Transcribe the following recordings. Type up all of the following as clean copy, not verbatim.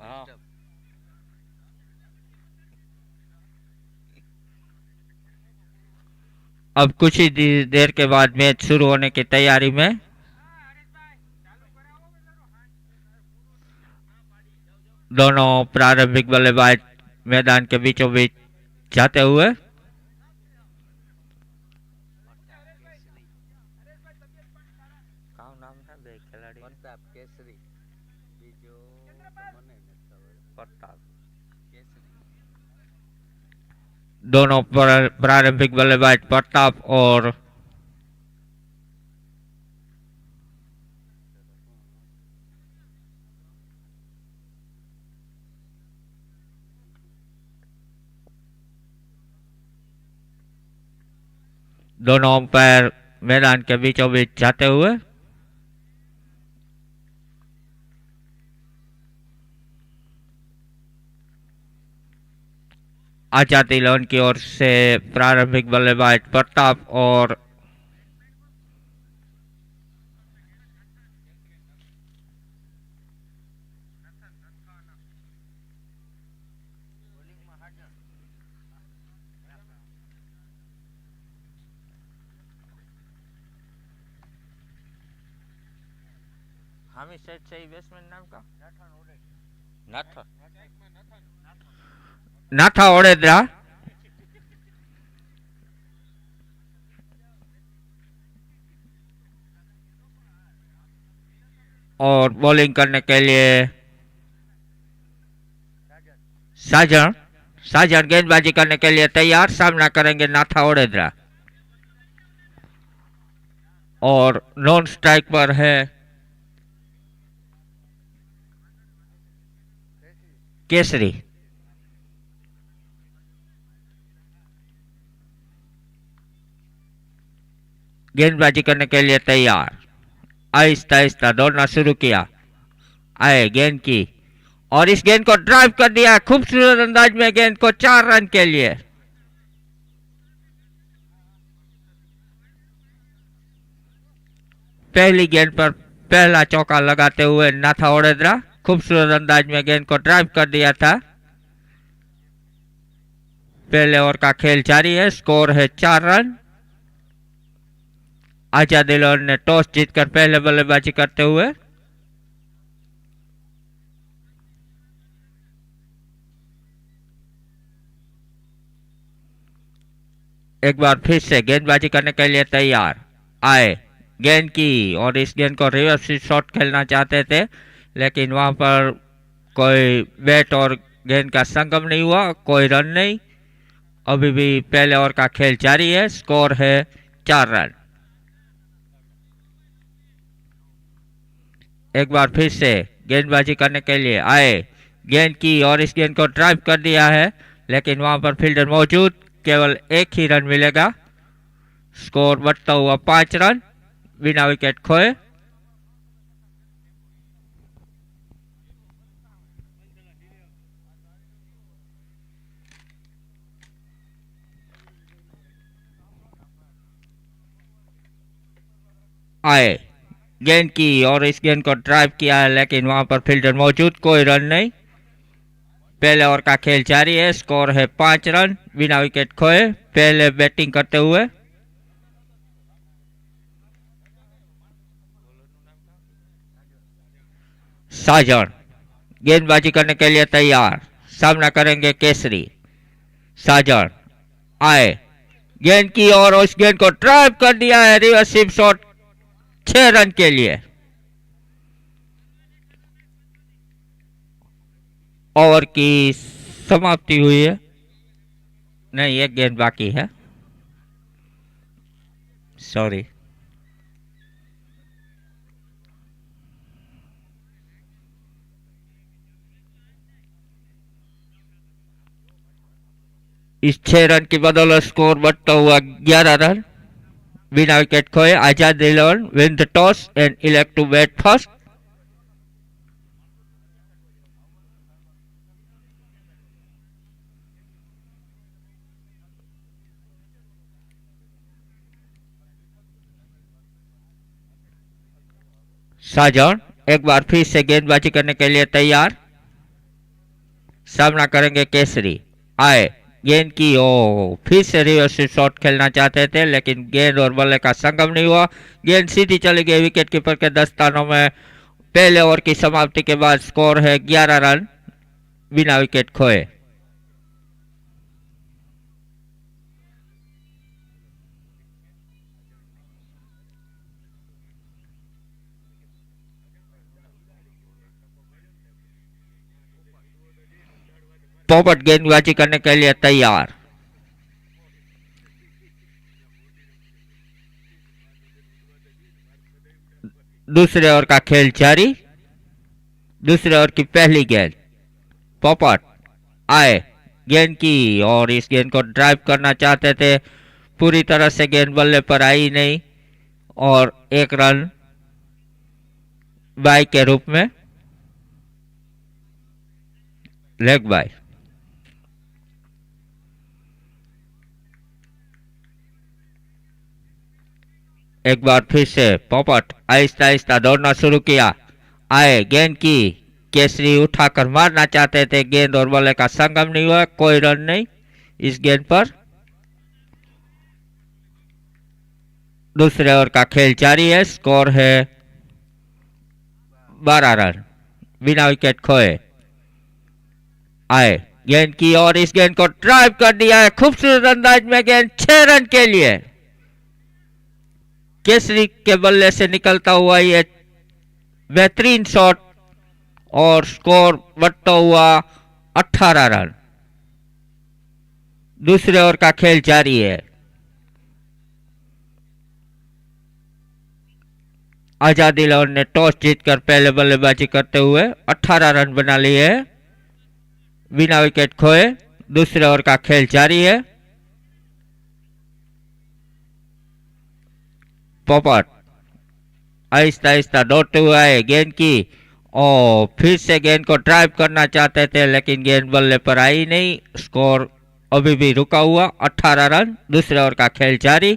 हाँ। अब कुछ ही देर के बाद मैच शुरू होने की तैयारी में। दोनों प्रारंभिक बल्लेबाज मैदान के बीचों बीच जाते हुए। नाम है बे खिलाड़ी प्रताप केसरी बीजो મને प्रताप केसरी। दोनों प्रारंभिक बल्लेबाज प्रताप और दोनों अंपायर मैदान के बीचों बीच जाते हुए। आजादी लोन की ओर से प्रारंभिक बल्लेबाज प्रताप और हामी सेट सही बैट्समैन नाम का नाथा ओडेद्रा। और बॉलिंग करने के लिए साजन। साजन गेंदबाजी करने के लिए तैयार, सामना करेंगे नाथा ओडेद्रा। और नॉन स्ट्राइक पर है केसरी। गेंदबाजी करने के लिए तैयार, आहिस्ता आहिस्ता दौड़ना शुरू किया। आए गेंद की और इस गेंद को ड्राइव कर दिया खूबसूरत अंदाज में, गेंद को 4 रन के लिए। पहली गेंद पर पहला चौका लगाते हुए नाथा ओडेद्रा खूबसूरत अंदाज में गेंद को ड्राइव कर दिया था। पहले ओवर का खेल जारी है, स्कोर है 4 रन। आजादी लोन ने टॉस जीतकर पहले बल्लेबाजी करते हुए। एक बार फिर से गेंदबाजी करने के लिए तैयार। आए गेंद की और इस गेंद को रिवर्स शॉट खेलना चाहते थे, लेकिन वहां पर कोई बैट और गेंद का संगम नहीं हुआ, कोई रन नहीं। अभी भी पहले ओवर का खेल जारी है, स्कोर है 4 रन। एक बार फिर से गेंदबाजी करने के लिए आए, गेंद की और इस गेंद को ड्राइव कर दिया है, लेकिन वहां पर फील्डर मौजूद, केवल एक ही रन मिलेगा। स्कोर बढ़ता हुआ 5 रन बिना विकेट खोए। आए गेंद की और इस गेंद को ड्राइव किया है, लेकिन वहां पर फील्डर मौजूद, कोई रन नहीं। पहले ओवर का खेल जारी है, स्कोर है 5 रन बिना विकेट खोए। पहले बैटिंग करते हुए साजन गेंदबाजी करने के लिए तैयार, सामना करेंगे केसरी। साजन आए गेंद की और उस गेंद को ड्राइव कर दिया है, रिवर्सिव शॉट 6 रन के लिए। ओवर की समाप्ति हुई है। नहीं, एक गेंद बाकी है, सॉरी। इस 6 रन की बदौलत स्कोर बढ़ता हुआ 11 रन बिना विकेट खोए। Azad eleven win the toss and elect to bat first. Sajan एक बार फिर से गेंदबाजी करने के लिए तैयार। सामना करेंगे केसरी। आए, गेंद की ओ, फिर से रिवर्स शॉट खेलना चाहते थे लेकिन गेंद और बल्ले का संगम नहीं हुआ। गेंद सीधी चली गई विकेट कीपर के दस्तानों में। पहले ओवर की समाप्ति के बाद स्कोर है 11 रन बिना विकेट खोए। पोपट गेंदबाजी करने के लिए तैयार। दूसरे ओवर का खेल जारी। दूसरे ओवर की पहली गेंद। पोपट आए, गेंद की और इस गेंद को ड्राइव करना चाहते थे, पूरी तरह से गेंद बल्ले पर आई नहीं और एक रन बाई के रूप में लेग बाई। एक बार फिर से पोपट आहिस्ता आहिस्ता दौड़ना शुरू किया। आए, गेंद की केसरी उठाकर मारना चाहते थे, गेंद और बल्ले का संगम नहीं हुआ, कोई रन नहीं इस गेंद पर। दूसरे ओवर का खेल जारी है। स्कोर है 12 रन बिना विकेट खोए। आए, गेंद की और इस गेंद को ड्राइव कर दिया है खूबसूरत अंदाज में, गेंद 6 रन के लिए। केसरी के बल्ले से निकलता हुआ ये बेहतरीन शॉट और स्कोर बढ़ता हुआ 18 रन। दूसरे ओवर का खेल जारी है। आजाद इलेवन ने टॉस जीतकर पहले बल्लेबाजी करते हुए 18 रन बना लिए हैं बिना विकेट खोए। दूसरे ओवर का खेल जारी है। पोपट आहिस्ता आहिस्ता दौड़ते हुए आए, गेंद की और फिर से गेंद को ड्राइव करना चाहते थे लेकिन गेंद बल्ले पर आई नहीं। स्कोर अभी भी रुका हुआ 18 रन। दूसरे ओवर का खेल जारी।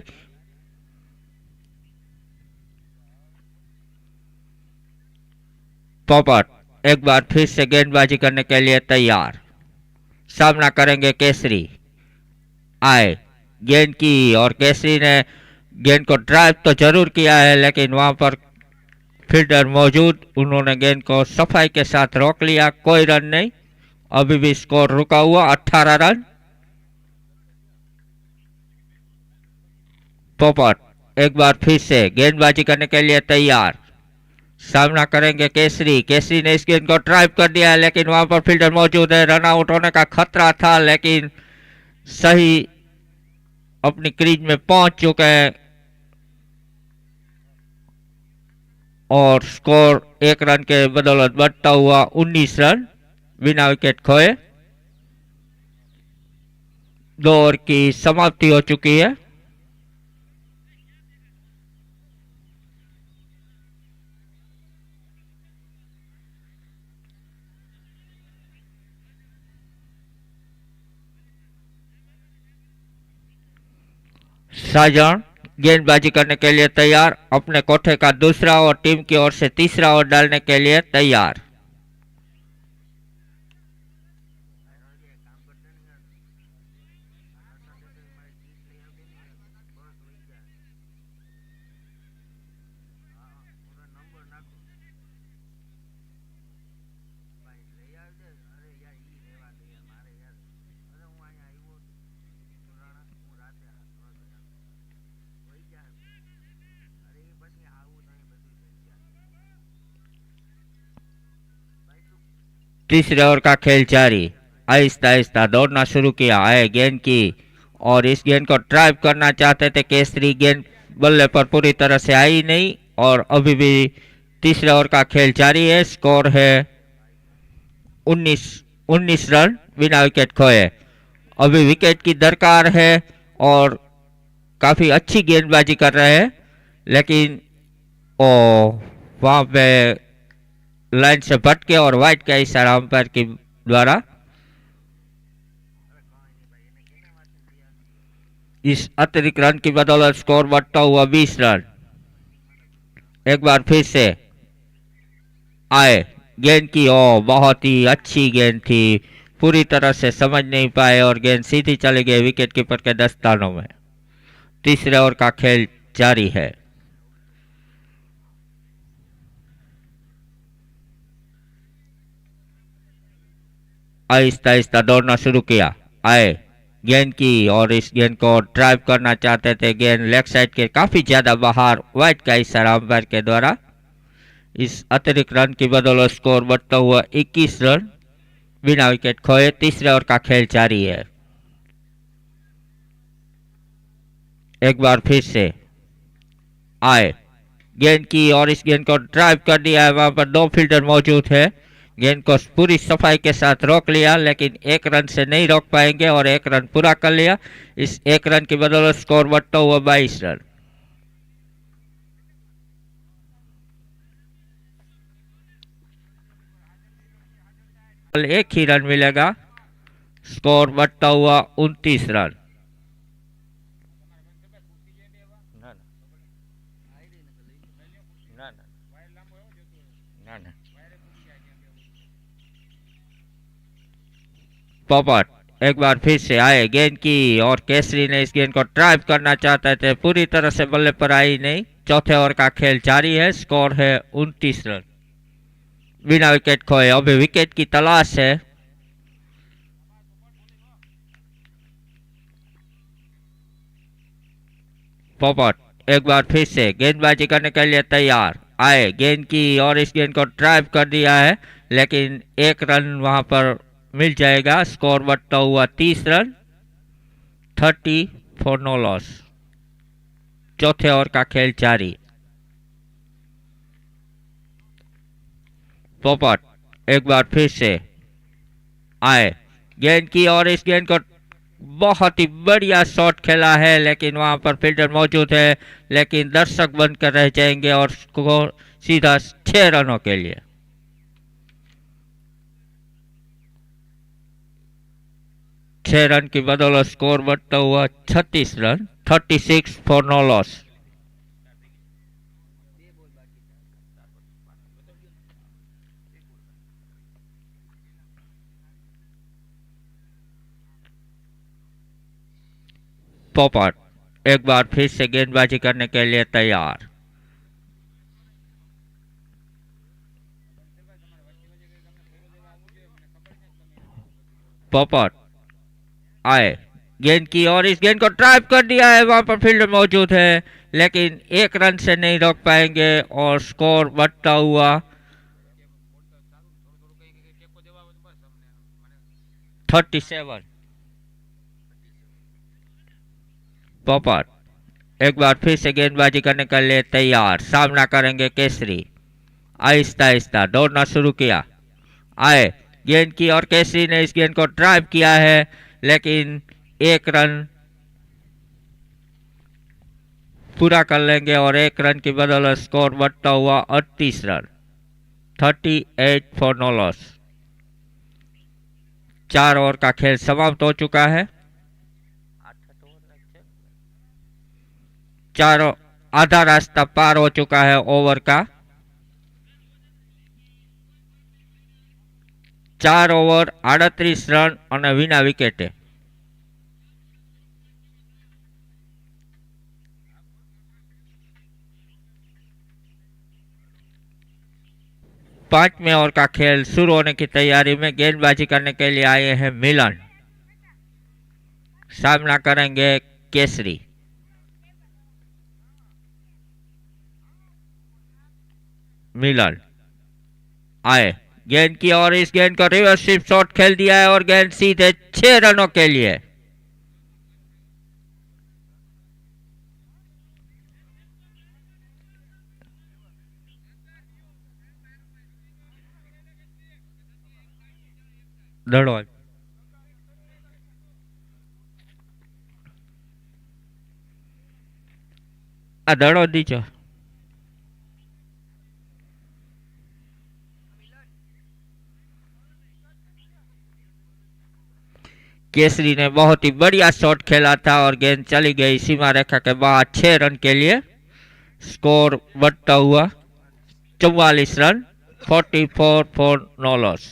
पोपट एक बार फिर से गेंदबाजी करने के लिए तैयार। सामना करेंगे केसरी। आए, गेंद की और केसरी ने गेंद को ड्राइव तो जरूर किया है लेकिन वहां पर फील्डर मौजूद, उन्होंने गेंद को सफाई के साथ रोक लिया, कोई रन नहीं। अभी भी स्कोर रुका हुआ 18 रन। पोपट एक बार फिर से गेंदबाजी करने के लिए तैयार। सामना करेंगे केसरी। केसरी ने इस गेंद को ड्राइव कर दिया है लेकिन वहां पर फील्डर मौजूद है, रन आउट होने का खतरा था लेकिन सही अपनी क्रीज में पहुंच चुके हैं और स्कोर 1 रन के बदौलत बढ़ता हुआ 19 रन बिना विकेट खोए। 2 ओवर की समाप्ति हो चुकी है। शाहजहां गेंदबाजी करने के लिए तैयार। अपने कोठे का दूसरा और टीम की ओर से तीसरा ओवर डालने के लिए तैयार। तीसरे ओवर का खेल जारी। आहिस्ता आहिस्ता दौड़ना शुरू किया है, गेंद की और इस गेंद को ड्राइव करना चाहते थे केसरी, गेंद बल्ले पर पूरी तरह से आई नहीं और अभी भी तीसरे ओवर का खेल जारी है। स्कोर है 19 रन बिना विकेट खोए। अभी विकेट की दरकार है और काफी अच्छी गेंदबाजी कर रहे हैं लेकिन वहां पे लाइन से भटके और वाइड का इशारा अंपायर के द्वारा। इस अतिरिक्त रन की बदौलत स्कोर बढ़ता हुआ 20 रन। एक बार फिर से आए, गेंद की बहुत ही अच्छी गेंद थी, पूरी तरह से समझ नहीं पाए और गेंद सीधी चली गई विकेट कीपर के दस्तानों में। तीसरे ओवर का खेल जारी है। आहिस्ता आहिस्ता दौड़ना शुरू किया। आए गेंद की और इस गेंद को ड्राइव करना चाहते थे। गेंद लेग साइड के काफी ज्यादा बाहर, वाइड का इशारा अंपायर के द्वारा। इस अतिरिक्त रन की बदौलत स्कोर बढ़ता हुआ 21 रन बिना विकेट खोए। तीसरे ओवर का खेल जारी है। एक बार फिर से आए गेंद की और इस गेंद को ड्राइव कर दिया है। वहां पर दो फील्डर मौजूद है। गेंद को पूरी सफाई के साथ रोक लिया, लेकिन एक रन से नहीं रोक पाएंगे और एक रन पूरा कर लिया। इस एक रन की बदौलत स्कोर बढ़ता हुआ 22 रन। एक ही रन मिलेगा, स्कोर बढ़ता हुआ 29 रन। पॉपट एक बार फिर से आए गेंद की और केसरी ने इस गेंद को ड्राइव करना चाहते थे, पूरी तरह से बल्ले पर आई नहीं। चौथे ओवर का खेल जारी है। स्कोर है 29 रन बिना विकेट खोए। अभी विकेट की तलाश है। पॉपट एक बार फिर से गेंदबाजी करने के लिए तैयार। आए गेंद की और इस गेंद को ड्राइव कर दिया है, लेकिन एक रन वहां पर मिल जाएगा। स्कोर बढ़ता हुआ 30 रन, 30 फॉर नो लॉस। चौथे ओवर का खेल जारी। पोपट एक बार फिर से आए गेंद की और इस गेंद को बहुत ही बढ़िया शॉट खेला है, लेकिन वहां पर फील्डर मौजूद है, लेकिन दर्शक बनकर रह जाएंगे और स्कोर सीधा 6 रनों के लिए। छह रन की बदौलत स्कोर बढ़ता हुआ 36 रन, 36 फॉर नो लॉस। पोपट एक बार फिर से गेंदबाजी करने के लिए तैयार। पोपट आए गेंद की और इस गेंद को ड्राइव कर दिया है। वहां पर फील्डर मौजूद है, लेकिन एक रन से नहीं रोक पाएंगे और स्कोर बढ़ता हुआ 37। पोपट एक बार फिर से गेंदबाजी करने के लिए तैयार। सामना करेंगे केसरी। आहिस्ता आहिस्ता दौड़ना शुरू किया। आए गेंद की और केसरी ने इस गेंद को ड्राइव किया है, लेकिन एक रन पूरा कर लेंगे और एक रन की बदौलत स्कोर बढ़ता हुआ 38 run, 38 for no loss. 4 over का खेल समाप्त हो चुका है। चारों आधा रास्ता पार हो चुका है ओवर का। 4 ओवर 38 रन और विना विकेटे। पांचवें ओवर का खेल शुरू होने की तैयारी में गेंदबाजी करने के लिए आए हैं मिलन। सामना करेंगे केसरी। मिलन आए गेंद की और इस गेंद को रिवर्स स्वीप शॉट खेल दिया है और गेंद सीधे 6 रनों के लिए। दड़ो दड़ो दीजो। केसरी ने बहुत ही बढ़िया शॉट खेला था और गेंद चली गई सीमा रेखा के बाहर 6 रन के लिए। स्कोर बढ़ता हुआ 44 रन, 44 फॉर नो लॉस।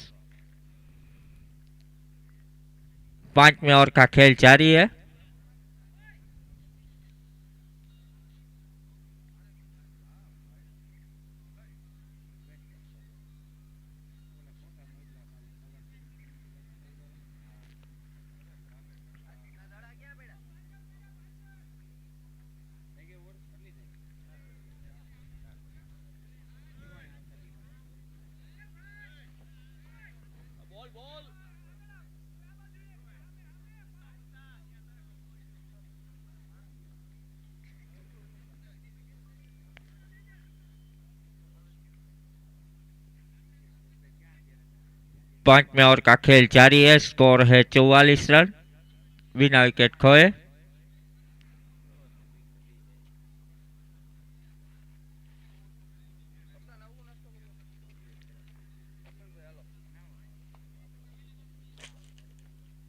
5वें ओवर का खेल जारी है। पांचवें ओवर का खेल जारी है। स्कोर है 44 रन, बिना विकेट खोए।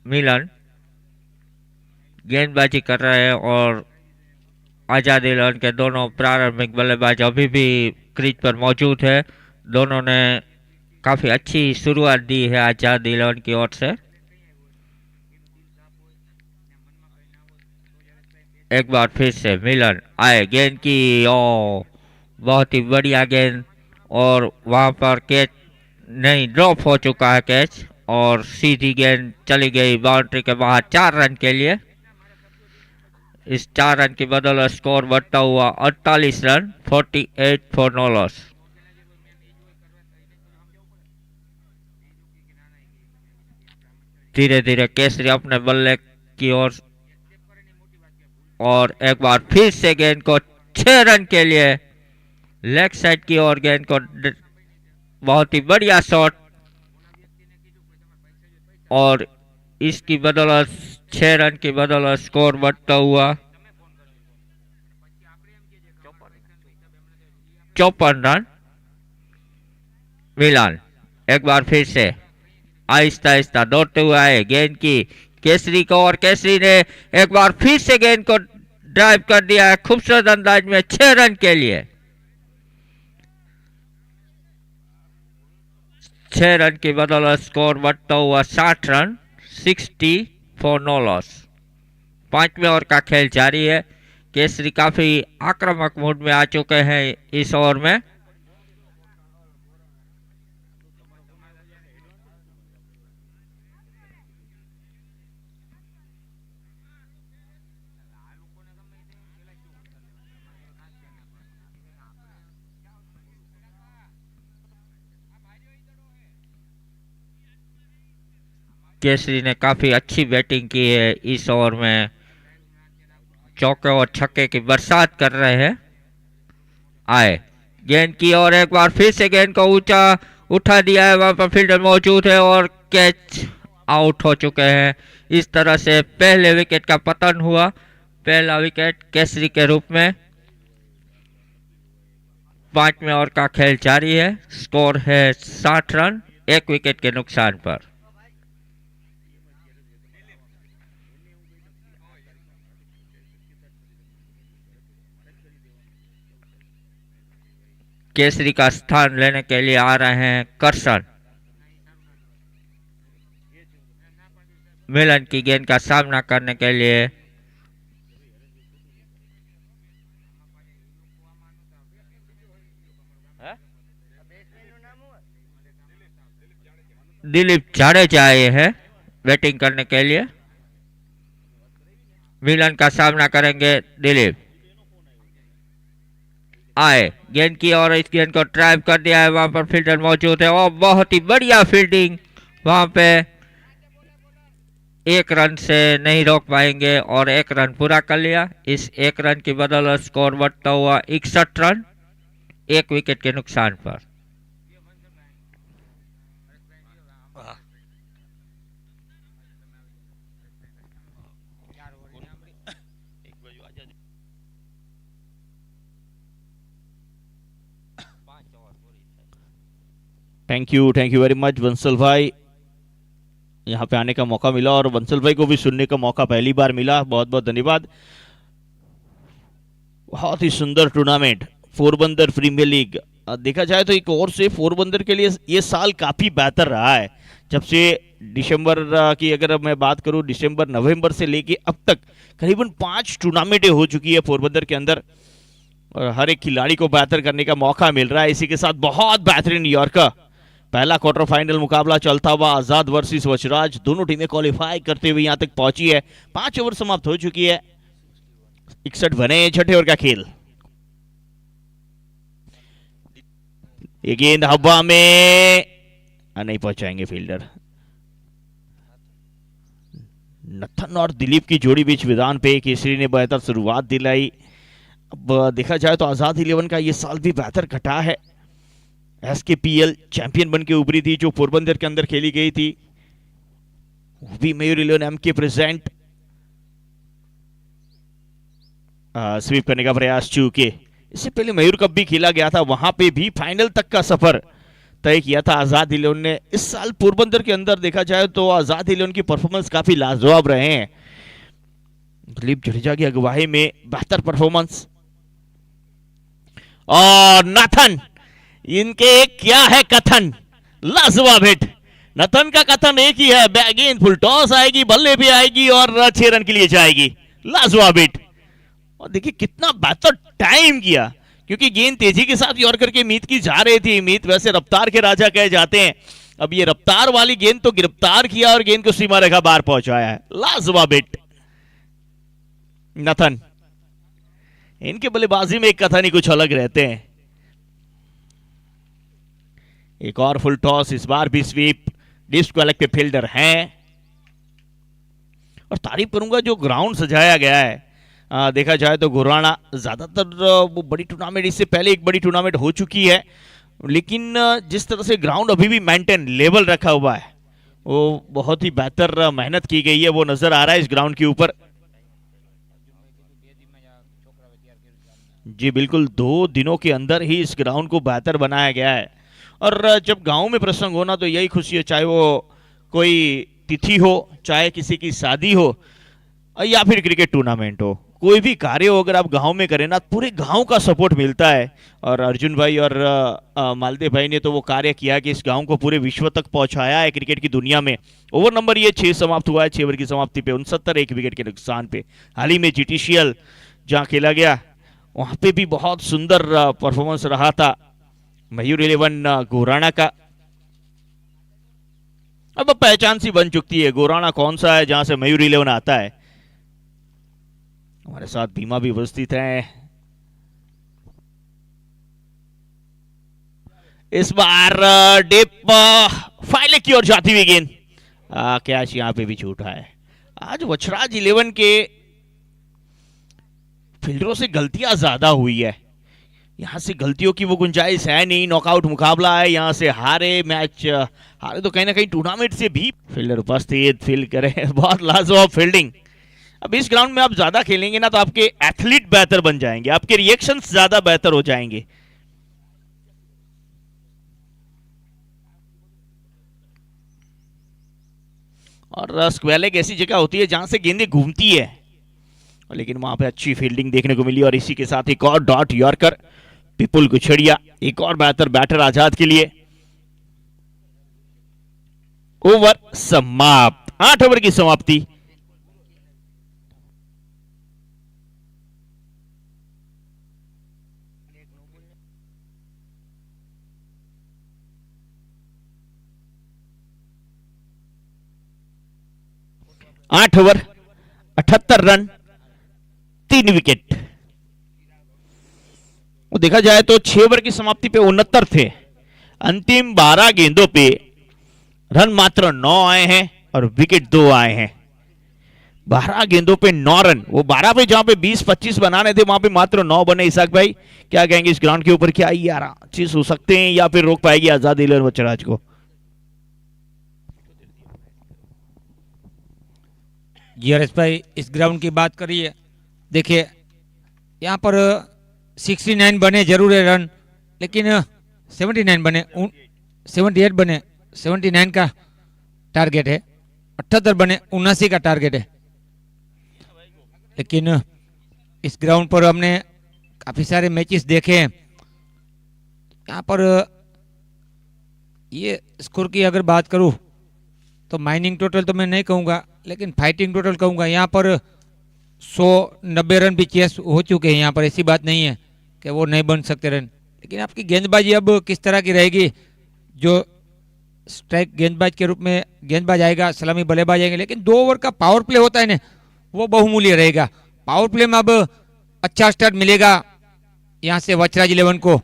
मिलन गेंदबाजी कर रहे हैं और आजाद इलॉन के दोनों प्रारंभिक बल्लेबाज अभी भी क्रीज पर मौजूद है। दोनों ने काफी अच्छी शुरुआत दी है आजाद इलॉन की ओर से। एक बार फिर से मिलन आए, गेंद की ओ बहुत ही बढ़िया गेंद, और वहां पर कैच नहीं, ड्रॉप हो चुका है कैच, और सीधी गेंद चली गई बाउंड्री के बाहर 4 रन के लिए। इस 4 रन की बदौलत स्कोर बढ़ता हुआ 48 रन, 48 फॉर नो लॉस। धीरे धीरे केसरी अपने बल्ले की ओर, और एक बार फिर से गेंद को 6 रन के लिए लेग साइड की ओर गेंद को, बहुत ही बढ़िया शॉट, और इसकी बदौलत 6 रन की बदौलत स्कोर बढ़ता हुआ 54 रन। मिलान एक बार फिर से आहिस्ता आहिस्ता दौड़ते हुए आए, गेंद की केसरी को, और केसरी ने एक बार फिर से गेंद को ड्राइव कर दिया है खूबसूरत अंदाज में 6 रन के लिए। 6 रन की बदौलत स्कोर बढ़ता हुआ 60 रन, 60 फॉर नो लॉस। 5वें ओवर का खेल जारी है। केसरी काफी आक्रामक मूड में आ चुके हैं इस ओवर में। केसरी ने काफी अच्छी बैटिंग की है इस ओवर में, चौके और छक्के की बरसात कर रहे हैं। आए गेंद की, और एक बार फिर से गेंद को ऊंचा उठा दिया है, वहां पर फील्डर मौजूद है और कैच आउट हो चुके हैं। इस तरह से पहले विकेट का पतन हुआ, पहला विकेट केसरी के रूप में। 5वें ओवर का खेल जारी है। स्कोर है 60 रन, 1 विकेट के नुकसान पर। केसरी का स्थान लेने के लिए आ रहे हैं करसन। मिलन की गेंद का सामना करने के लिए दिलीप जाडेजा आए हैं बैटिंग करने के लिए। मिलन का सामना करेंगे दिलीप। आए गेंद की, और इस गेंद को ड्राइव कर दिया है, वहां पर फील्डर मौजूद है और बहुत ही बढ़िया फील्डिंग, वहां पे 1 रन से नहीं रोक पाएंगे और 1 रन पूरा कर लिया। इस 1 रन की बदौलत स्कोर बढ़ता हुआ 61 रन, 1 विकेट के नुकसान पर। Thank you very much Bansal भाई, यहाँ पे आने का मौका मिला और बंसल भाई को भी सुनने का मौका पहली बार मिला, बहुत बहुत धन्यवाद। बहुत ही सुंदर टूर्नामेंट पोरबंदर प्रीमियर लीग। देखा जाए तो एक और से पोरबंदर के लिए ये साल काफी बेहतर रहा है, जब से दिसंबर की अगर मैं बात करूं, दिसंबर नवंबर से लेके अब तक करीबन 5 टूर्नामेंटें हो चुकी है पोरबंदर के अंदर और हर एक खिलाड़ी को बेहतर करने का मौका मिल रहा है। इसी के साथ बहुत बेहतरीन यॉर्कर पहला क्वार्टर फाइनल मुकाबला चलता हुआ आजाद वर्सेस वचराज, दोनों टीमें क्वालिफाई करते हुए यहां तक पहुंची है। 5 ओवर समाप्त हो चुकी है, 61 बने, छठे ओवर का खेल। ये गेंद हवा में नहीं पहुंचाएंगे फील्डर। नथन और दिलीप की जोड़ी बीच मैदान पे केसरी ने बेहतर शुरुआत दिलाई। अब देखा जाए तो आजाद 11 का ये साल भी बेहतर घटा है। एसकेपीएल चैंपियन बन के उभरी थी जो पोरबंदर के अंदर खेली गई थी, वो भी मयूर 11 एम के प्रेजेंट स्वीप करने का प्रयास चूके। इससे पहले मयूर कप भी खेला गया था, वहां पे भी फाइनल तक का सफर तय किया था आजाद 11 ने। इस साल पोरबंदर के अंदर देखा जाए तो आजाद 11 की परफॉर्मेंस काफी लाजवाब रहे हैं। दिलीप जडेजा की अगुवाई में बेहतर परफॉर्मेंस और नाथन, इनके क्या है कथन, लाजवाब हिट। नथन का कथन एक ही है, गेंद फुल टॉस आएगी, बल्ले भी आएगी और 6 रन के लिए जाएगी। लाजवाब हिट। और देखिए कितना बेहतर टाइम किया, क्योंकि गेंद तेजी के साथ यॉर्कर के मीत की जा रही थी। मीत वैसे रफ्तार के राजा कहे जाते हैं, अब ये रफ्तार वाली गेंद तो गिरफ्तार किया और गेंद को सीमा रेखा बाहर पहुंचाया है। लाजवाब हिट। नथन, इनके बल्लेबाजी में एक कथन ही कुछ अलग रहते हैं। एक और फुल टॉस, इस बार भी स्वीप, डिस्क्वालिफाई पे फील्डर हैं। और तारीफ करूंगा जो ग्राउंड सजाया गया है। देखा जाए तो गुराना ज्यादातर वो बड़ी टूर्नामेंट, इससे पहले एक बड़ी टूर्नामेंट हो चुकी है, लेकिन जिस तरह से ग्राउंड अभी भी मेंटेन लेवल रखा हुआ है, वो बहुत ही बेहतर मेहनत की गई है, वो नजर आ रहा है इस ग्राउंड के ऊपर। जी बिल्कुल, 2 दिनों के अंदर ही इस ग्राउंड को बेहतर बनाया गया है। और जब गांव में प्रसंग होना तो यही खुशी है, चाहे वो कोई तिथि हो, चाहे किसी की शादी हो या फिर क्रिकेट टूर्नामेंट हो, कोई भी कार्य हो अगर आप गांव में करें ना, पूरे गांव का सपोर्ट मिलता है। और अर्जुन भाई और मालदेव भाई ने तो वो कार्य किया कि इस गांव को पूरे विश्व तक पहुंचाया है क्रिकेट की दुनिया में। ओवर नंबर ये 6 समाप्त हुआ है, 6 ओवर की समाप्ति पे 69, 1 विकेट के नुकसान पे। हाल ही में जीटीसीएल जहां खेला गया, वहां पे भी बहुत सुंदर परफॉर्मेंस रहा था मयूर 11 गोराना का। अब पहचान सी बन चुकी है गोराना कौन सा है, जहां से मयूर 11 आता है। हमारे साथ बीमा भी उपस्थित है। इस बार डिप फाइले की ओर जाती हुई गेंद, कैच यहां पे भी छूटा है। आज वचराज 11 के फील्डरों से गलतियां ज्यादा हुई है, यहां से गलतियों की वो गुंजाइश है नहीं। नॉकआउट मुकाबला है, यहां से हारे मैच, हारे तो कहीं ना कहीं टूर्नामेंट से भी। फील्डर उपस्थित, फील्ड करे, बहुत लाजवाब फील्डिंग। अब इस ग्राउंड में आप ज्यादा खेलेंगे ना तो आपके एथलीट बेहतर बन जाएंगे, आपके रिएक्शंस ज्यादा बेहतर हो जाएंगे। और स्क्वेयर लेग ऐसी जगह होती है जहां से गेंदें घूमती है, लेकिन वहां पे अच्छी फील्डिंग देखने को मिली। और इसी के साथ एक और डॉट यॉर्कर विपुल गुछड़िया, एक और बेहतर बैटर आजाद के लिए। ओवर समाप्त, 8 ओवर की समाप्ति। आठ ओवर 78 रन, 3 विकेट। देखा जाए तो 6 ओवर की समाप्ति पे 69 थे। अंतिम 12 गेंदों पे रन मात्र 9 आए हैं और विकेट 2 आए हैं। 12 गेंदों पे 9 रन, वो 12 पे जहां पे 20-25 बनाने थे वहां पे मात्र 9 बने। इसाक भाई क्या कहेंगे इस ग्राउंड के ऊपर, क्या यार चीज हो सकते हैं या फिर रोक पाएगी आजाद 11 वचराज को? जी हरेश भाई, इस ग्राउंड की बात करिए, देखिए यहाँ पर 69 बने जरूर है रन, लेकिन 79 बने, 78 बने, 79 का टारगेट है, 78 बने, 79 का टारगेट है। लेकिन इस ग्राउंड पर हमने काफ़ी सारे मैचेस देखे हैं, यहाँ पर ये स्कोर की अगर बात करूँ तो माइनिंग टोटल तो मैं नहीं कहूँगा, लेकिन फाइटिंग टोटल कहूँगा। यहाँ पर 190 रन भी चेस हो चुके हैं। यहाँ पर ऐसी बात नहीं है कि वो नहीं बन सकते रन, लेकिन आपकी गेंदबाजी अब किस तरह की रहेगी। जो स्ट्राइक गेंदबाज के रूप में गेंदबाज आएगा, सलामी बल्लेबाज आएंगे, लेकिन 2 ओवर का पावर प्ले होता है ना, वो बहुमूल्य रहेगा। पावर प्ले में अब अच्छा स्टार्ट मिलेगा यहाँ से वचराज 11 को,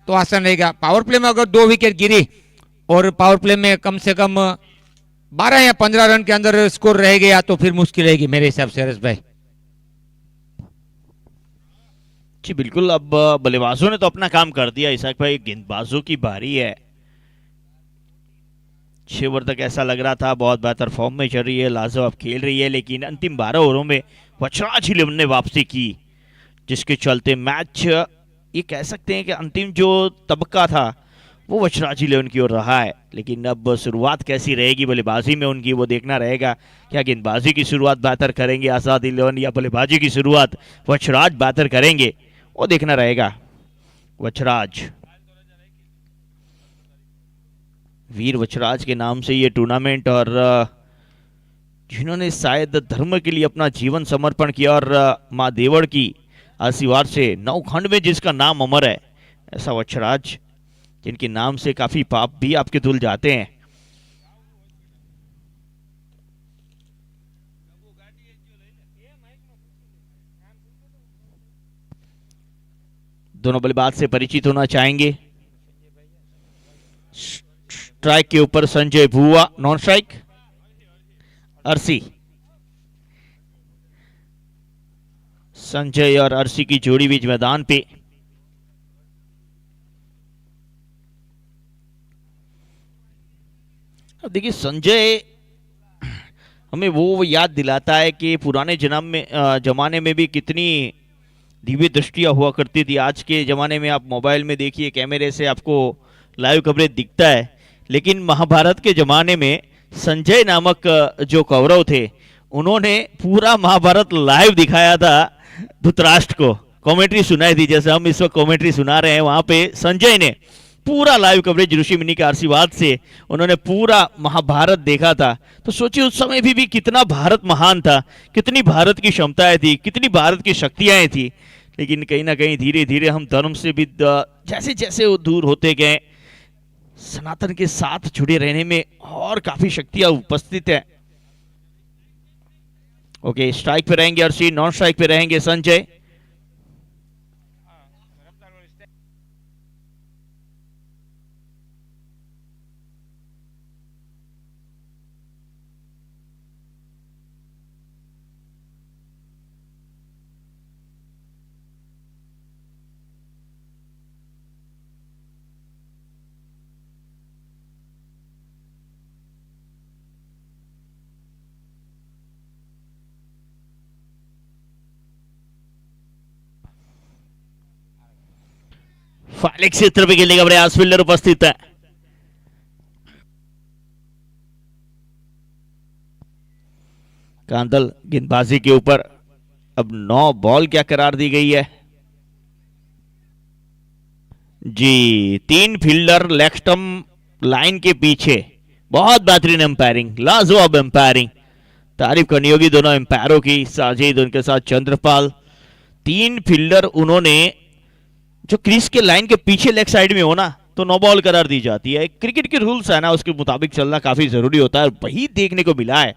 तो आसान रहेगा। पावर प्ले में अगर 2 विकेट गिरी और पावर प्ले में कम से कम 12 या 15 रन के अंदर स्कोर रह गया तो फिर मुश्किल रहेगी मेरे हिसाब से हरेश भाई। जी बिल्कुल, अब बल्लेबाजों ने तो अपना काम कर दिया इसाक भाई, गेंदबाजों की बारी है। 6 ओवर तक ऐसा लग रहा था बहुत बेहतर फॉर्म में चल रही है, लाजवाब खेल रही है, लेकिन अंतिम 12 ओवरों में वचराज 11 ने वापसी की, जिसके चलते मैच ये कह सकते हैं कि अंतिम जो तबका था वो वचराज 11 की ओर रहा है। लेकिन अब शुरुआत कैसी रहेगी बल्लेबाजी में उनकी, वो देखना रहेगा। क्या गेंदबाजी की शुरुआत बेहतर करेंगे आजाद 11 या बल्लेबाजी की शुरुआत वचराज बेहतर करेंगे, वो देखना रहेगा। वचराज, वीर वचराज के नाम से ये टूर्नामेंट, और जिन्होंने शायद धर्म के लिए अपना जीवन समर्पण किया और माँ देवड़ की आशीर्वाद से 9 खंड में जिसका नाम अमर है, ऐसा वचराज जिनके नाम से काफी पाप भी आपके धुल जाते हैं। दोनों बल्लेबाज से परिचित होना चाहेंगे। स्ट्राइक के ऊपर संजय भुआ, नॉन स्ट्राइक अर्शी। संजय और अर्शी की जोड़ी बीच मैदान पे। अब देखिए, संजय हमें वो याद दिलाता है कि पुराने जमाने में भी कितनी दिव्य दृष्टियां हुआ करती थी। आज के जमाने में आप मोबाइल में देखिए, कैमरे से आपको लाइव कवरेज दिखता है, लेकिन महाभारत के जमाने में संजय नामक जो कौरव थे, उन्होंने पूरा महाभारत लाइव दिखाया था धृतराष्ट्र को, कमेंट्री सुनाई थी। जैसे हम इस वक्त कमेंट्री सुना रहे हैं, वहां पे संजय ने पूरा लाइव कवरेज ऋषि मुनि के आशीर्वाद से उन्होंने पूरा महाभारत देखा था। तो सोचिए उस समय भी कितना भारत महान था, कितनी भारत की क्षमताएं थी, कितनी भारत की शक्तियां थी। लेकिन कहीं ना कहीं धीरे धीरे हम धर्म से भी जैसे जैसे वो दूर होते गए, सनातन के साथ जुड़े रहने में और काफी शक्तियां उपस्थित है। ओके, स्ट्राइक पे रहेंगे अर्शी, नॉन स्ट्राइक पे रहेंगे संजय। फाइल क्षेत्र पे खेलने का प्रयास, फील्डर उपस्थित है। कांदल गेंदबाजी के ऊपर अब 9 बॉल क्या करार दी गई है जी। 3 फील्डर लेग स्टंप लाइन के पीछे, बहुत बेहतरीन एम्पायरिंग, लाजवाब एम्पायरिंग, तारीफ करनी होगी दोनों एम्पायरों की, साजिद उनके साथ चंद्रपाल। 3 फील्डर उन्होंने जो क्रीज के लाइन के पीछे लेग साइड में हो ना, तो 9 बॉल करार दी जाती है। क्रिकेट के रूल्स है ना, उसके मुताबिक चलना काफी जरूरी होता है, वही देखने को मिला है।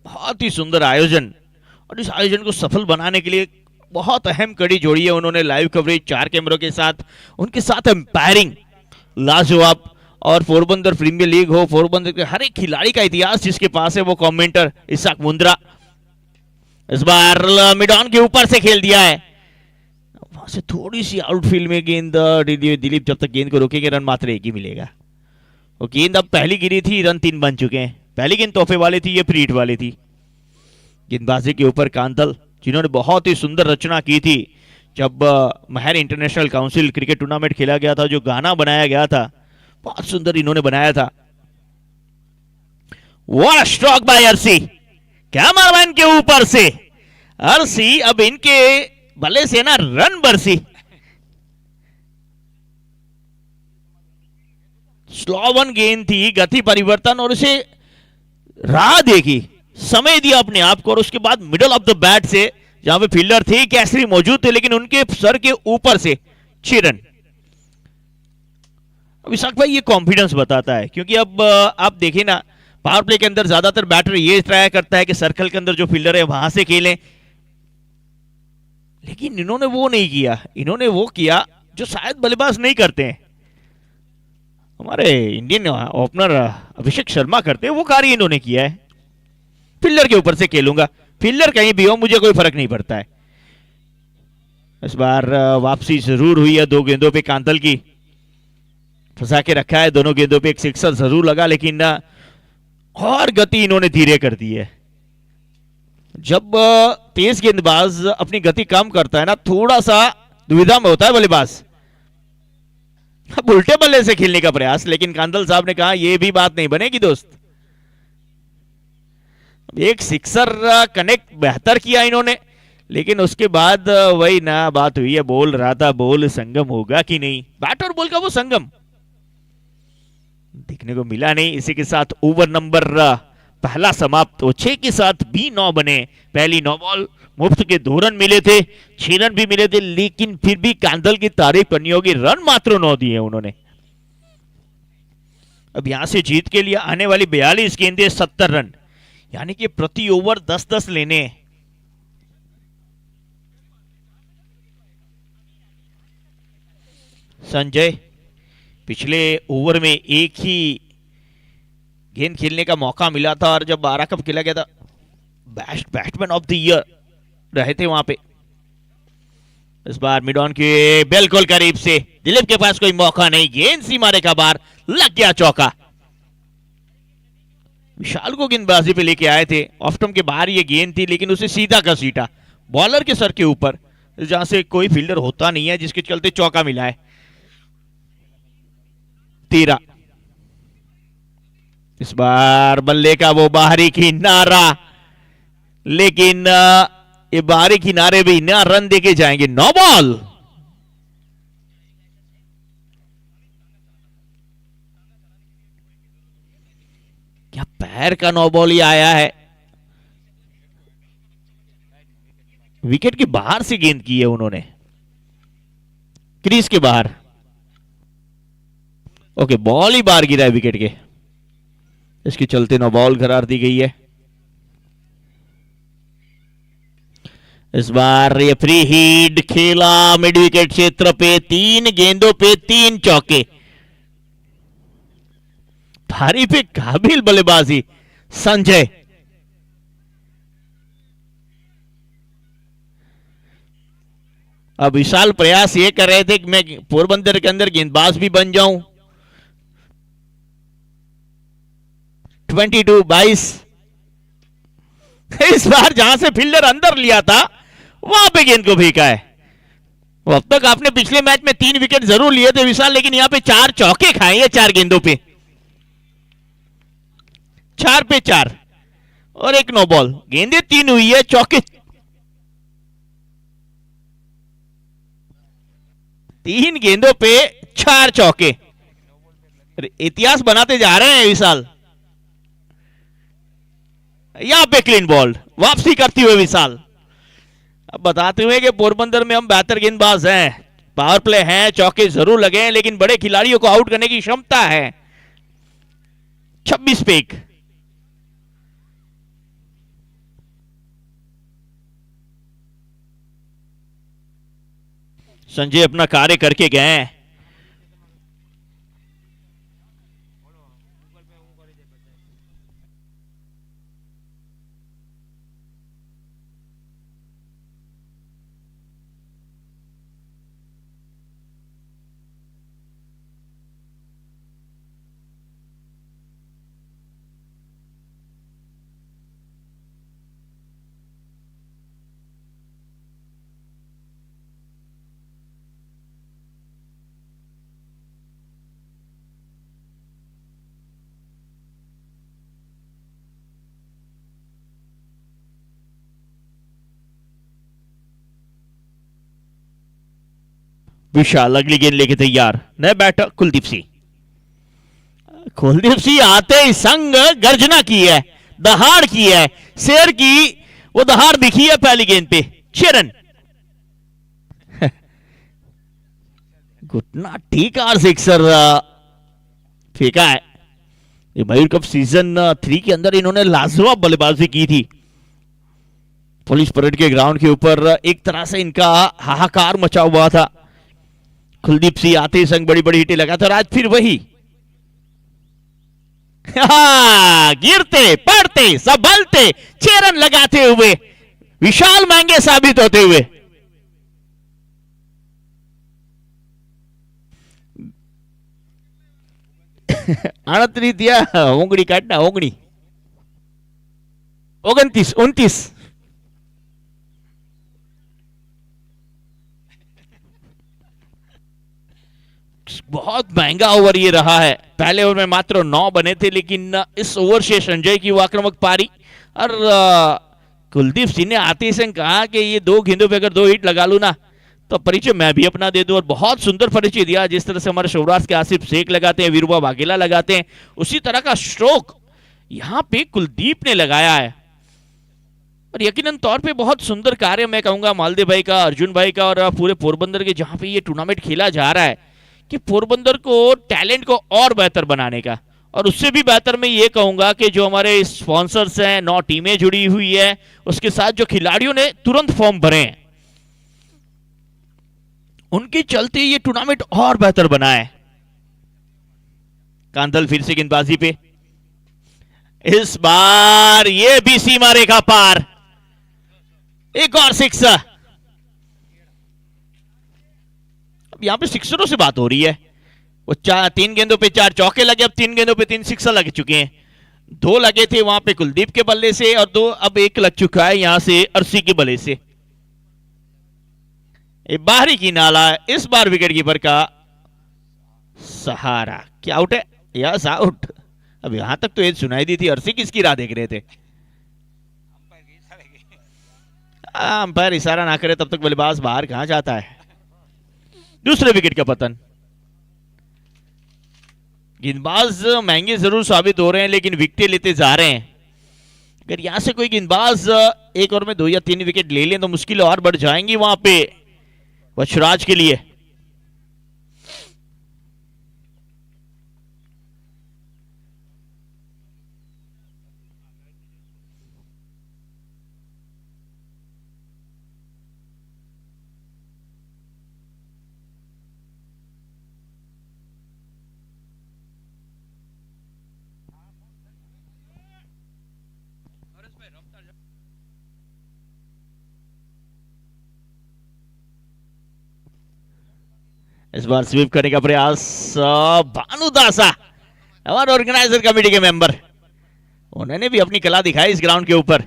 बहुत ही सुंदर आयोजन, और इस आयोजन को सफल बनाने के लिए बहुत अहम कड़ी जोड़ी है उन्होंने, लाइव कवरेज 4 कैमरों के साथ, उनके साथ एम्पायरिंग लाजवाब। और पोरबंदर प्रीमियर लीग हो, पोरबंदर के हर एक खिलाड़ी का इतिहास जिसके पास है, वो कमेंटर इसाक मुंद्रा। इस बार मिड ऑन के ऊपर से खेल दिया है, वहां से थोड़ी सी आउटफील्ड में गेंद। दिलीप जब तक गेंद को रोकेंगे रन मात्र 1 ही मिलेगा। वो गेंद अब पहली गिरी थी, रन 3 बन चुके हैं। पहली गेंद तोहफे वाली थी, ये प्रीट वाली थी। गेंदबाजी के ऊपर कांतल, जिन्होंने बहुत ही सुंदर रचना की थी जब महर इंटरनेशनल काउंसिल क्रिकेट टूर्नामेंट खेला गया था, जो गाना बनाया गया था, बहुत सुंदर इन्होंने बनाया था। व्हाट स्ट्रोक बाय अर्शी, क्या मारवा इनके ऊपर से अर्शी, अब इनके बल्ले से ना रन बरसी। स्लो वन गेंद थी, गति परिवर्तन और उसे राह देखी, समय दिया अपने आप को और उसके बाद मिडल ऑफ द बैट से जहां पे फील्डर थे, केसरी मौजूद थे लेकिन उनके सर के ऊपर से 6 रन। विशाख भाई ये कॉन्फिडेंस बताता है, क्योंकि अब आप देखें ना, पावर प्ले के अंदर ज्यादातर बैटर ये ट्राई करता है कि सर्कल के अंदर जो फील्डर है वहां से खेलें, लेकिन इन्होंने वो नहीं किया। इन्होंने वो किया जो शायद बल्लेबाज नहीं करते हैं। हमारे इंडियन ओपनर अभिषेक शर्मा करते हैं, वो कार्य इन्होंने किया है। फील्डर के ऊपर से खेलूंगा, फील्डर कहीं भी हो मुझे कोई फर्क नहीं पड़ता है। इस बार वापसी जरूर हुई है 2 गेंदों पे कांतल की, फंसा के रखा है। दोनों गेंदों पे एक सिक्सर जरूर लगा, लेकिन और गति इन्होंने धीरे कर दी है। जब तेज गेंदबाज अपनी गति कम करता है ना, थोड़ा सा दुविधा में होता है बल्लेबाज। अब उल्टे बल्ले से खेलने का प्रयास, लेकिन कांतल साहब ने कहा यह भी बात नहीं बनेगी दोस्त। एक सिक्सर कनेक्ट बेहतर किया इन्होंने, लेकिन उसके बाद वही ना बात हुई है। बोल रहा था बॉल संगम होगा कि नहीं, बैट और बॉल का वो संगम देखने को मिला नहीं। इसी के साथ ओवर नंबर पहला समाप्त। 6 के साथ भी 9 बने। पहली 9 बॉल मुफ्त के 2 रन मिले थे, 6 रन भी मिले थे, लेकिन फिर भी कांतल की तारीफ करनी होगी, रन मात्र 9 दिए उन्होंने। अब यहां से जीत के लिए आने वाली 42 गेंदें 70 रन, यानी कि प्रति ओवर 10-10 लेने। संजय पिछले ओवर में एक ही गेंद खेलने का मौका मिला था, और जब 12 कप खेला गया था best batsman of the year रहे थे वहां पे। इस बार मिड ऑन के बिल्कुल करीब से, दिलीप के पास कोई मौका नहीं, गेंद सीमा रेखा बाहर, लग गया चौका। विशाल को गेंदबाजी पे लेके आए थे, ऑफ स्टंप के बाहर ये गेंद थी, लेकिन उसे सीधा का सीधा बॉलर के सर के ऊपर, जहां से कोई फील्डर होता नहीं है, जिसके चलते चौका मिला है। 13। इस बार बल्ले का वो बाहरी किनारा, लेकिन ये बाहरी किनारे भी ना रन देके जाएंगे। 9 बॉल। क्या पैर का 9 बॉल ही आया है, विकेट के बाहर से गेंद की है उन्होंने, क्रीज के बाहर। ओके, बॉल ही बाहर गिरा है विकेट के, इसके चलते 9 बॉल करार दी गई है। इस बार ये फ्री हिट खेला मिड विकेट क्षेत्र पे, 3 गेंदों पे 3 चौके। भारी पे काबिल बल्लेबाजी संजय। अब विशाल प्रयास ये कर रहे थे कि मैं पोरबंदर के अंदर गेंदबाज भी बन जाऊं। 22-22। इस बार जहां से फील्डर अंदर लिया था वहां पे गेंद को फेंका है। अब तक आपने पिछले मैच में 3 विकेट जरूर लिए थे विशाल, लेकिन यहां पे 4 चौके खाए हैं 4 गेंदों पे, 4 पे 4 और एक 9 बॉल। गेंदें 3 हुई है, चौके 3 गेंदों पे 4 चौके। इतिहास बनाते जा रहे हैं विशाल। यहां पे क्लीन बॉल, वापसी करती हुए विशाल। अब बताते हुए कि पोरबंदर में हम बेहतर गेंदबाज हैं, पावर प्ले हैं, चौके जरूर लगे हैं, लेकिन बड़े खिलाड़ियों को आउट करने की क्षमता है। 26 पे 1। संजय अपना कार्य करके गए हैं। विशाल अगली गेंद लेके तैयार, नए बैटर कुलदीप सिंह। कुलदीप सिंह आते ही संग गर्जना की है, दहाड़ की है, शेर की वो दहाड़ दिखी है पहली गेंद पे। 6 रन। घुटना ठीक और सिक्सर फेंका है। ये मयूर कप सीजन 3 के अंदर इन्होंने लाजवाब बल्लेबाजी की थी। पुलिस परेड के ग्राउंड के ऊपर एक तरह से इनका हाहाकार मचा हुआ था। कुलदीप सिंह आते ही संग बड़ी बड़ी हिटें लगाते और आज फिर वही गिरते पड़ते संभलते 6 रन लगाते हुए विशाल महंगे साबित होते हुए। अड़तरी दिया ओंगड़ी काटना ओंगड़ी 29 बहुत महंगा ओवर ये रहा है। पहले ओवर में मात्र 9 बने थे, लेकिन इस ओवर से संजय की वो आक्रामक पारी और कुलदीप सिंह ने आते ही संग कहा कि ये 2 गेंदों पे अगर 2 हिट लगा लू ना तो परिचय मैं भी अपना दे दूं। और बहुत सुंदर परिचय दिया। जिस तरह से हमारे शिवराज के आसिफ शेख लगाते हैं, वीरुबा वाघेला लगाते हैं, उसी तरह का स्ट्रोक यहां पे कुलदीप ने लगाया है। और यकीनन तौर पे बहुत सुंदर कार्य मैं कहूंगा मालदेव भाई का, अर्जुन भाई का और पूरे पोरबंदर के, जहां पे ये टूर्नामेंट खेला जा रहा है कि पोरबंदर को टैलेंट को और बेहतर बनाने का। और उससे भी बेहतर मैं ये कहूंगा कि जो हमारे स्पॉन्सर्स हैं, 9 टीमें जुड़ी हुई है, उसके साथ जो खिलाड़ियों ने तुरंत फॉर्म भरे हैं, उनके चलते ये टूर्नामेंट और बेहतर बना है। कांदल फिर से गेंदबाजी पे, इस बार ये भी सीमा रेखा पार, एक और सिक्सर। अब यहां पे सिक्सरों से बात हो रही है। वो 3 गेंदों पे 4 चौके लगे, अब 3 गेंदों पे 3 सिक्सर लग चुके हैं। 2 लगे थे वहां पे कुलदीप के बल्ले से और 2 अब 1 लग चुका है यहां से अरसी के बल्ले से। बाहरी की नाला, इस बार विकेट कीपर का सहारा। क्या आउट है? Yes out. अब यहां तक तो ये सुनाई दी थी, अरसी किसकी राह देख रहे थे? अंपायर इशारा ना करे तब तक बल्लेबाज बाहर कहां जाता है। दूसरे विकेट का पतन। गेंदबाज महंगे जरूर साबित हो रहे हैं, लेकिन विकेट लेते जा रहे हैं। अगर यहां से कोई गेंदबाज एक ओवर में 2 या 3 विकेट ले लें तो मुश्किल और बढ़ जाएंगी वहां पे वछराज के लिए। इस बार स्वीप करने का प्रयास भानुदासा, हमारे ऑर्गेनाइजर कमेटी के मेंबर, उन्होंने भी अपनी कला दिखाई इस ग्राउंड के ऊपर।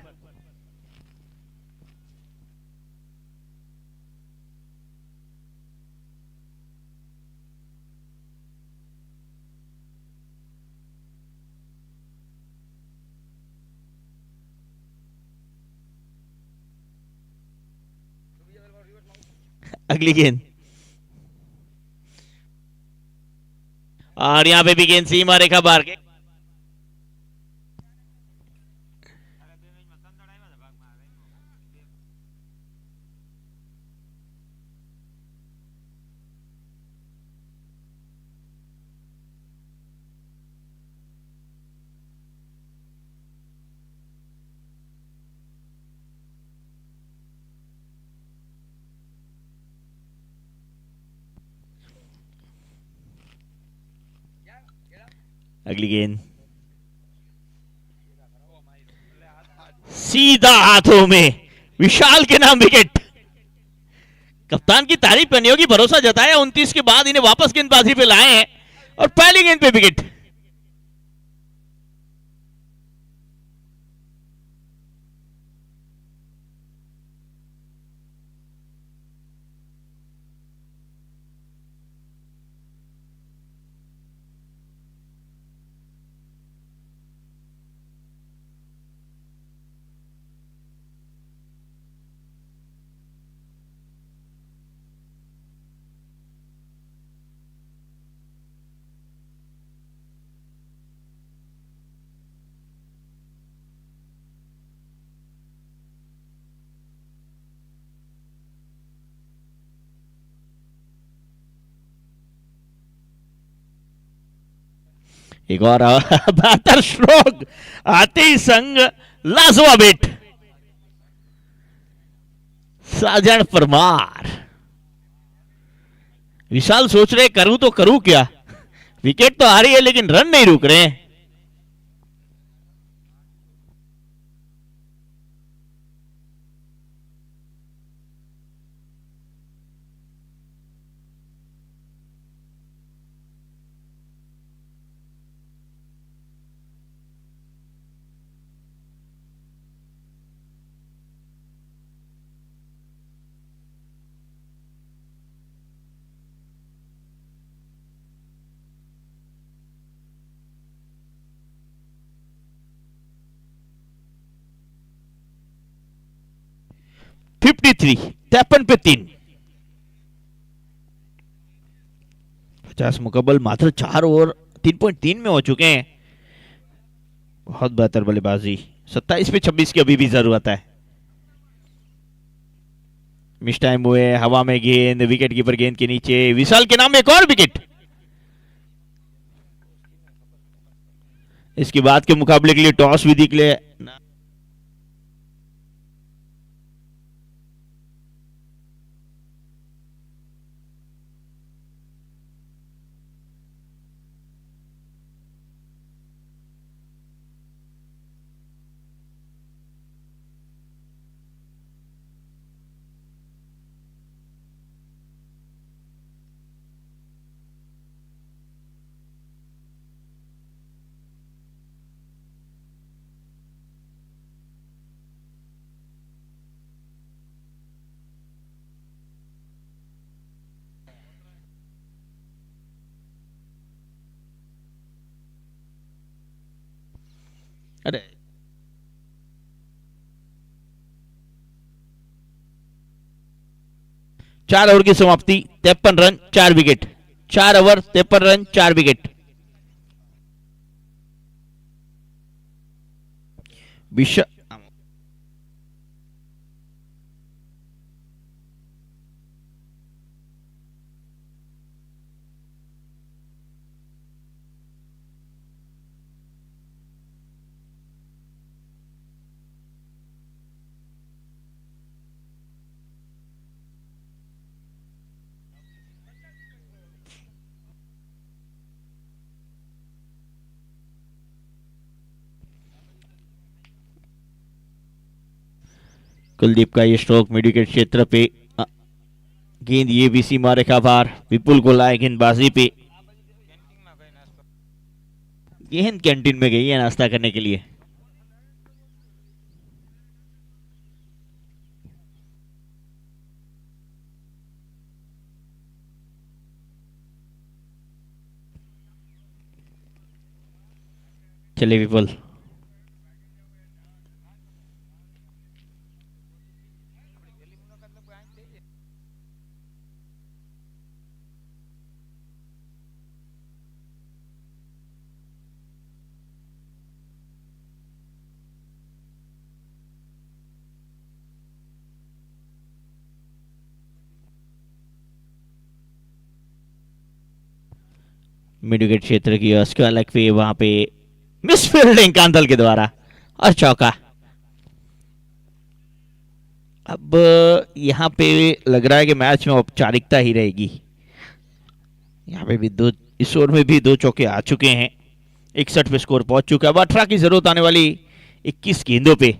अगली गेंद और यहां पे भी गेंद सीमा रेखा बाहर के। अगली गेंद सीधा हाथों में, विशाल के नाम विकेट। कप्तान की तारीफ करनी होगी, भरोसा जताया 29 के बाद इन्हें वापस गेंदबाजी पे लाए हैं और पहली गेंद पे विकेट। एक और बेहतर स्ट्रोक आते ही संग लाजवा बिट साजन परमार। विशाल सोच रहे करूं तो करूं क्या, विकेट तो आ रही है लेकिन रन नहीं रुक रहे हैं। फिफ्टी थ्री 53 पे 3। 50 मुकब्बल मात्र 4 ओवर 3.3 में हो चुके हैं। बहुत बेहतर बल्लेबाजी। 27 पे 26 की अभी भी जरूरत है। मिस टाइम हुए, हवा में गेंद, विकेट कीपर गेंद के नीचे, विशाल के नाम एक और विकेट। इसके बाद के मुकाबले के लिए टॉस भी निकले। अरे 4 ओवर की समाप्ति, 53 run 4 wicket. 4 over 53 run 4 wicket. Vishal Kuldeep का ये स्ट्रोक मिड विकेट क्षेत्र पे, गेंद ये भी सीमा रेखा पार, विपुल को लाए गेंदबाजी पे। गेंद कैंटीन में गई है नाश्ता करने के लिए। चले विपुल। मिड विकेट क्षेत्र की अलग पे वहां पे मिस फील्डिंग कांतल के द्वारा और चौका। अब यहां पे लग रहा है कि मैच में औपचारिकता ही रहेगी। यहां पे भी दो, इस ओवर में भी 2 चौके आ चुके हैं। 61 पे स्कोर पहुंच चुका है। अब 18 की जरूरत आने वाली 21 गेंदों पे,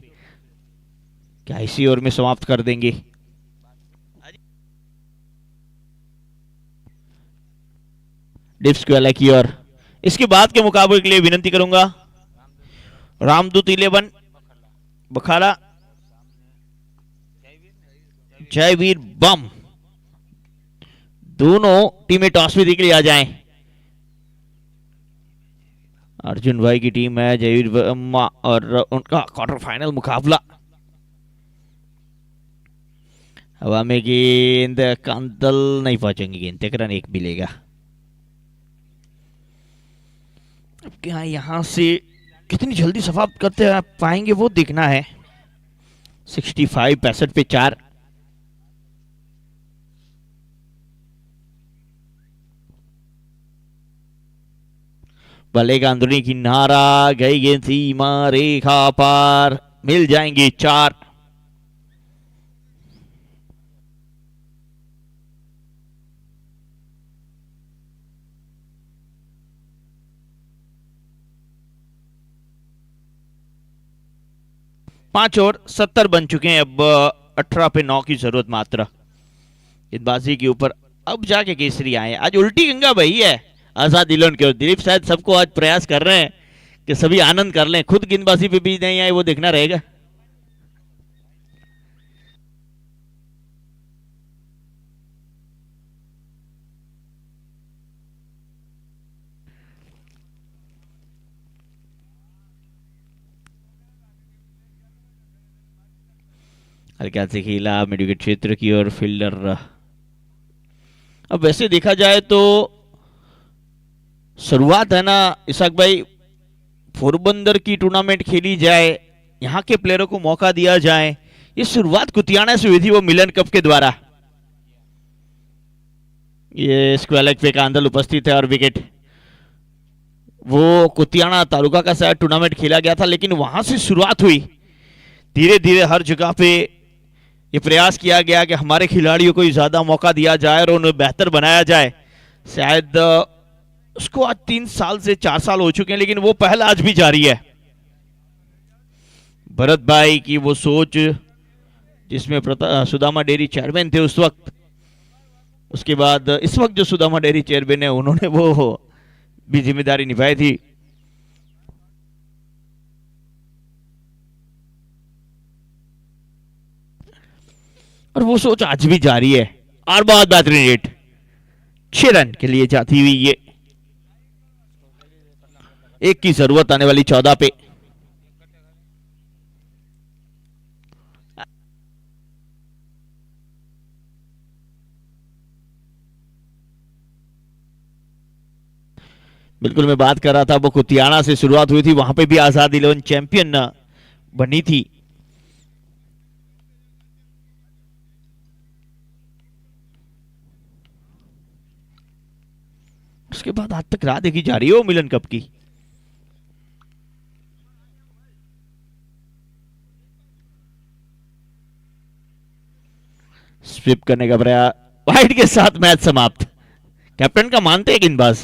क्या इसी ओवर में समाप्त कर देंगे? डिप्स की अलग की और इसके बाद के मुकाबले के लिए विनती करूंगा रामदूत 11 बखाड़ा, जयवीर बम, दोनों टीमें टॉस में के लिए आ जाएं। अर्जुन भाई की टीम है, जयवीर बम और उनका क्वार्टर फाइनल मुकाबला। हवा में गेंद, कांतल नहीं पहुंचेंगे गेंद, तकरीबन 1 मिलेगा। अब क्या यहां से कितनी जल्दी समाप्त करते पाएंगे वो देखना है। 65 65 पे 4। भले का अंदरूनी किनारा, गई गेंद सीमा रेखा पार, मिल जाएंगे 4। पांच और 70 बन चुके हैं। अब 18 पे 9 की जरूरत मात्र गेंदबाजी के ऊपर। अब जाके केसरी आए। आज उल्टी गंगा बही है आजाद इलोन के, और दिलीप शायद सबको आज प्रयास कर रहे हैं कि सभी आनंद कर लें। खुद गेंदबाजी पे भी नहीं आए, वो देखना रहेगा। हल्का से खेला मिड विकेट क्षेत्र की ओर, फील्डर। अब वैसे देखा जाए तो शुरुआत है ना इसाक भाई, पोरबंदर की टूर्नामेंट खेली जाए, यहाँ के प्लेयरों को मौका दिया जाए। ये शुरुआत कुतियाना से हुई थी वो मिलन कप के द्वारा। ये स्क्वेलेक पे कांदल उपस्थित है और विकेट। वो कुतियाना तालुका का शायद टूर्नामेंट खेला गया था, लेकिन वहां से शुरुआत हुई। धीरे धीरे हर जगह पे ये प्रयास किया गया कि हमारे खिलाड़ियों को ज्यादा मौका दिया जाए और उन्हें बेहतर बनाया जाए। शायद उसको आज 3 साल से 4 साल हो चुके हैं, लेकिन वो पहल आज भी जारी है। भरत भाई की वो सोच, जिसमें सुदामा डेयरी चेयरमैन थे उस वक्त, उसके बाद इस वक्त जो सुदामा डेयरी चेयरमैन है, उन्होंने वो भी जिम्मेदारी निभाई थी। और वो सोच आज भी जारी है। और बहुत बेहतरीन रेट, 6 रन के लिए जाती हुई ये 1 की जरूरत आने वाली 14 पे। बिल्कुल मैं बात कर रहा था, वो कुतियाना से शुरुआत हुई थी, वहां पे भी आजाद 11 चैंपियन बनी थी। उसके बाद आज तक राह देखी जा रही है वो मिलन कप की। स्वीप करने का प्रयास, वाइड के साथ मैच समाप्त। कैप्टन का मानते हैं गेंदबाज।